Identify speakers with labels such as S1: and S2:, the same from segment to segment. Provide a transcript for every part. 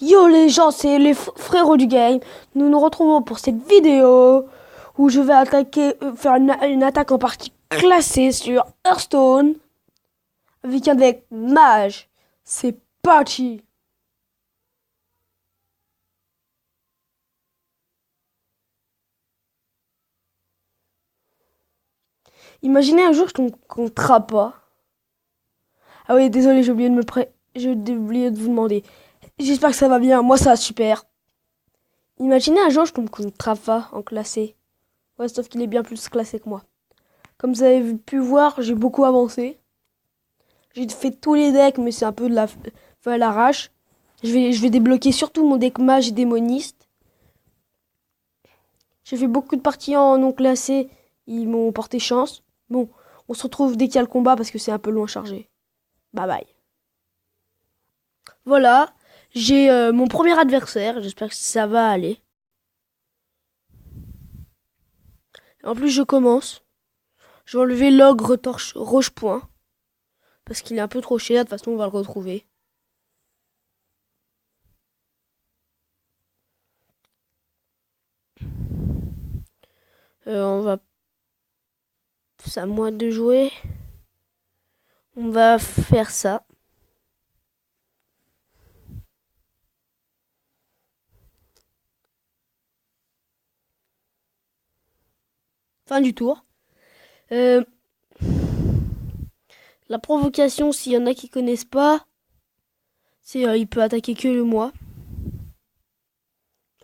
S1: Yo les gens, c'est les frérots du game. Nous nous retrouvons pour cette vidéo où je vais faire une attaque en partie classée sur Hearthstone avec un deck mage. C'est parti. Imaginez un jour qu'on trappe pas. Ah oui, désolé, j'ai oublié de vous demander. J'espère que ça va bien. Moi, ça va super. Imaginez un jour je tombe contre Trafa en classé. Ouais, sauf qu'il est bien plus classé que moi. Comme vous avez pu voir, j'ai beaucoup avancé. J'ai fait tous les decks, mais c'est un peu de la fait à l'arrache. Je vais débloquer surtout mon deck mage et démoniste. J'ai fait beaucoup de parties en non classé. Ils m'ont porté chance. Bon, on se retrouve dès qu'il y a le combat parce que c'est un peu loin chargé. Bye bye. Voilà, j'ai mon premier adversaire. J'espère que ça va aller. En plus, je commence. Je vais enlever l'ogre torche roche-point. Parce qu'il est un peu trop cher. De toute façon, on va le retrouver. On va... C'est à moi de jouer. On va faire ça. Fin du tour. Euh, la provocation, s'il y en a qui connaissent pas, c'est il peut attaquer que le moi.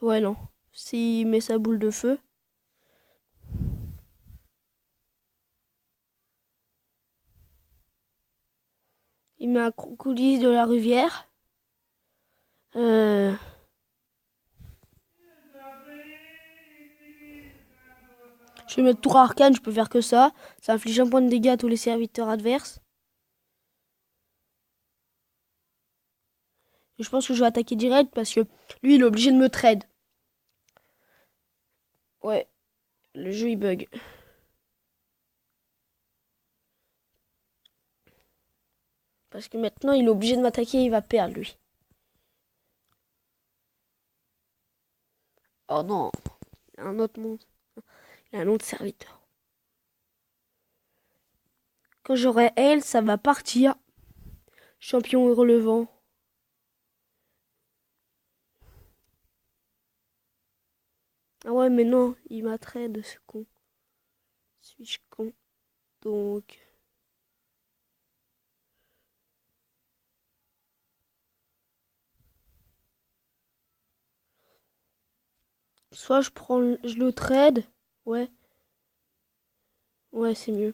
S1: Ouais, non. S'il met sa boule de feu. Il met un crocodile de la rivière. Euh... Je vais mettre tour arcane, je peux faire que ça. Ça inflige un point de dégâts à tous les serviteurs adverses. Et je pense que je vais attaquer direct parce que lui, il est obligé de me trade. Ouais, le jeu il bug. Parce que maintenant, il est obligé de m'attaquer et il va perdre, lui. Oh non, il a un autre monde. Il a un autre serviteur. Quand j'aurai elle, ça va partir. Champion relevant. Ah ouais, mais non, il m'a trade, ce con. Suis-je con? Donc... Soit je le trade. Ouais, ouais, c'est mieux.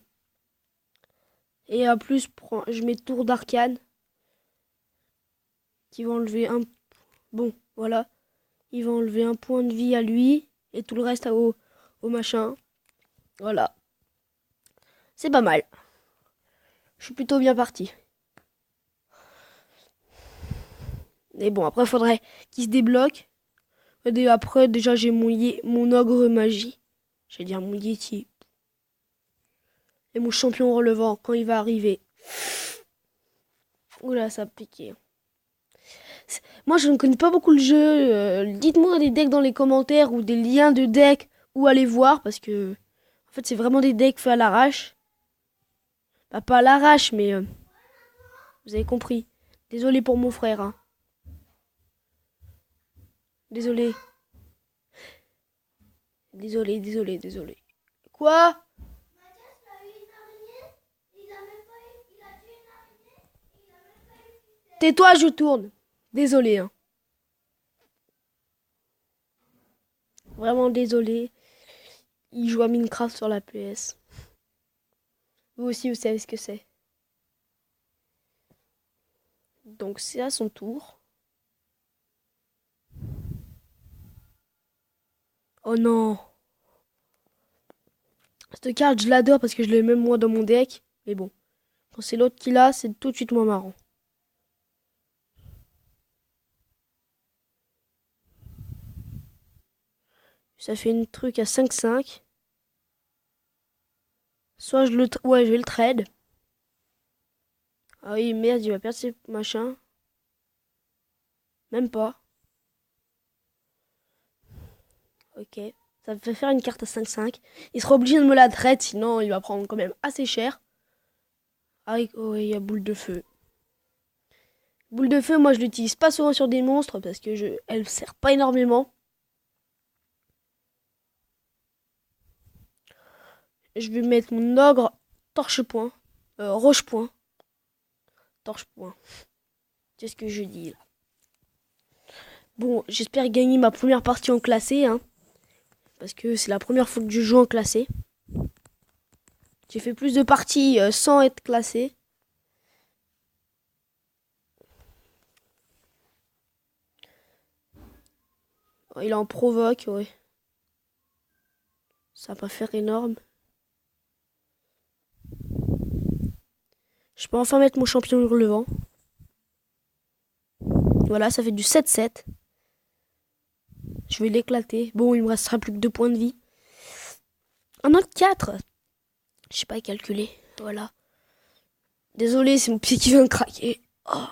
S1: Et en plus, je mets tour d'arcane. Qui va enlever un... Bon, voilà. Il va enlever un point de vie à lui. Et tout le reste au machin. Voilà. C'est pas mal. Je suis plutôt bien parti. Et bon, après, il faudrait qu'il se débloque. Et après, déjà, j'ai mon ogre magie. Je vais dire mon Yeti. Et mon champion relevant quand il va arriver. Oula, ça a piqué. Moi, je ne connais pas beaucoup le jeu. Dites-moi des decks dans les commentaires ou des liens de decks où aller voir. Parce que, en fait, c'est vraiment des decks faits à l'arrache. Bah, pas à l'arrache, mais vous avez compris. Désolé pour mon frère. Hein. Désolé. Désolé. Quoi? Tais-toi, je tourne. Désolé. Hein. Vraiment désolé. Il joue à Minecraft sur la PS. Vous aussi, vous savez ce que c'est. Donc, c'est à son tour. Oh non. Cette carte, je l'adore parce que je l'ai même moi dans mon deck. Mais bon, quand c'est l'autre qui l'a, c'est tout de suite moins marrant. Ça fait une truc à 5-5. Soit ouais, je vais le trade. Ah oui, merde, il va perdre ses machins. Même pas. Ok. Ça me fait faire une carte à 5-5. Il sera obligé de me la traite, sinon il va prendre quand même assez cher. Ah, oh, il y a boule de feu. Boule de feu, moi je l'utilise pas souvent sur des monstres parce que elle sert pas énormément. Je vais mettre mon ogre torche-point. Roche-point. Torche-point. C'est ce que je dis là. Bon, j'espère gagner ma première partie en classé, hein. Parce que c'est la première fois que je joue en classé. J'ai fait plus de parties sans être classé. Oh, il en provoque, ouais. Ça va pas faire énorme. Je peux enfin mettre mon champion hurlevent. Voilà, ça fait du 7-7. Je vais l'éclater. Bon, il me restera plus que 2 points de vie. Un autre 4. Je sais pas calculer. Voilà. Désolé, c'est mon pied qui vient de craquer. Oh.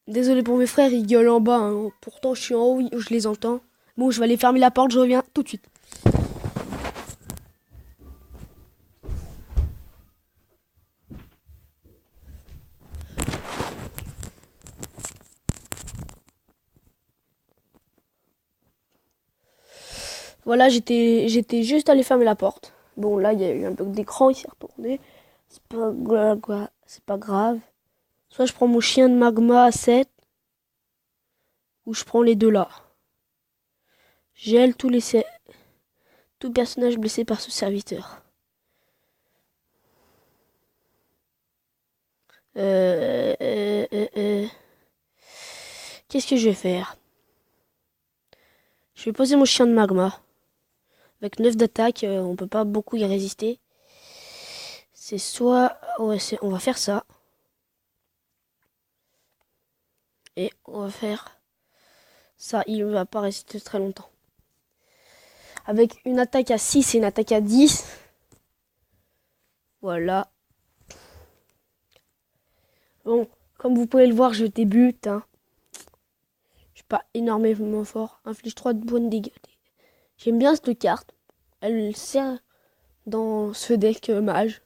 S1: Désolé pour mes frères, ils gueulent en bas, hein. Pourtant, je suis en haut, je les entends. Bon, je vais aller fermer la porte, je reviens tout de suite. Voilà, j'étais juste allé fermer la porte. Bon, là, il y a eu un bug d'écran, il s'est retourné. C'est pas grave. Soit je prends mon chien de magma à 7, ou je prends les deux là. Gèle tout personnage blessé par ce serviteur. Qu'est-ce que je vais faire? Je vais poser mon chien de magma. Avec 9 d'attaque, on peut pas beaucoup y résister. C'est soit... Ouais, on va faire ça. Et on va faire ça. Il va pas résister très longtemps. Avec une attaque à 6 et une attaque à 10. Voilà. Bon, comme vous pouvez le voir, je débute. Hein. Je suis pas énormément fort. Inflige 3 de points de dégâts. J'aime bien cette carte. Elle sert dans ce deck mage.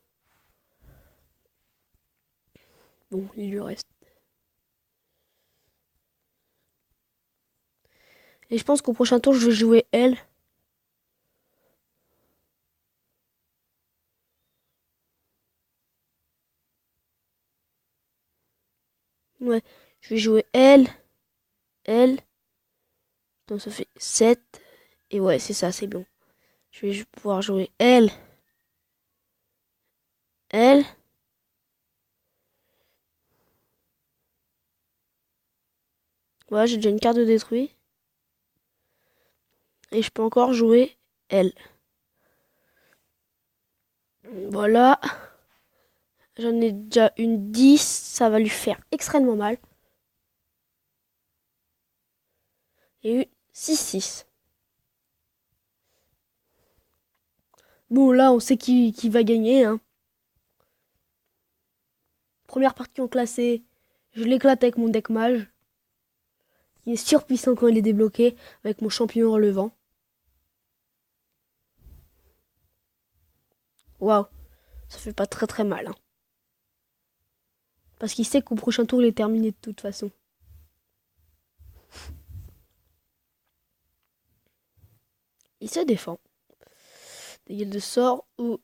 S1: Bon, il lui reste. Et je pense qu'au prochain tour, je vais jouer elle. Ouais, je vais jouer elle. Elle. Donc ça fait 7. Et ouais, c'est ça, c'est bon. Je vais pouvoir jouer elle. Elle. Voilà, j'ai déjà une carte de détruit. Et je peux encore jouer elle. Voilà. J'en ai déjà une 10. Ça va lui faire extrêmement mal. Et une 6-6. Bon, là, on sait qui va gagner. Hein. Première partie en classé. Je l'éclate avec mon deck mage. Qui est surpuissant quand il est débloqué. Avec mon champion relevant. Waouh. Ça fait pas très très mal. Hein. Parce qu'il sait qu'au prochain tour, il est terminé de toute façon. Il se défend. Dégâts de sort où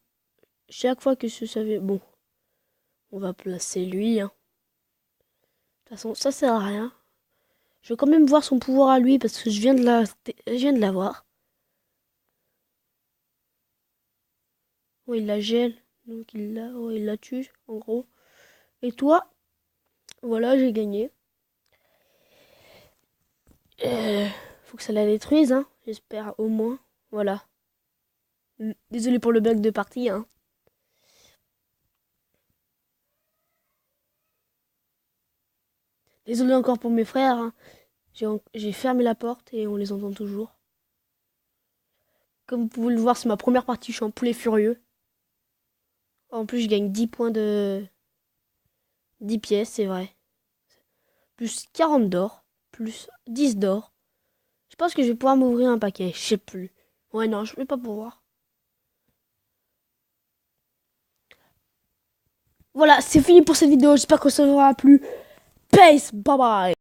S1: chaque fois que je savais... Bon, on va placer lui. Hein. De toute façon, ça sert à rien. Je vais quand même voir son pouvoir à lui parce que je viens de la voir. Oh, il la gèle. Donc il la tue, en gros. Et toi, voilà, j'ai gagné. Faut que ça la détruise, hein. J'espère au moins. Voilà. Désolé pour le bug de partie, hein. Désolé encore pour mes frères. Hein. J'ai fermé la porte et on les entend toujours. Comme vous pouvez le voir, c'est ma première partie. Je suis en poulet furieux. En plus, je gagne 10 points de... 10 pièces, c'est vrai. Plus 40 d'or. Plus 10 d'or. Je pense que je vais pouvoir m'ouvrir un paquet. Je sais plus. Ouais, non, je vais pas pouvoir. Voilà, c'est fini pour cette vidéo. J'espère que ça vous aura plu. Peace, bye bye.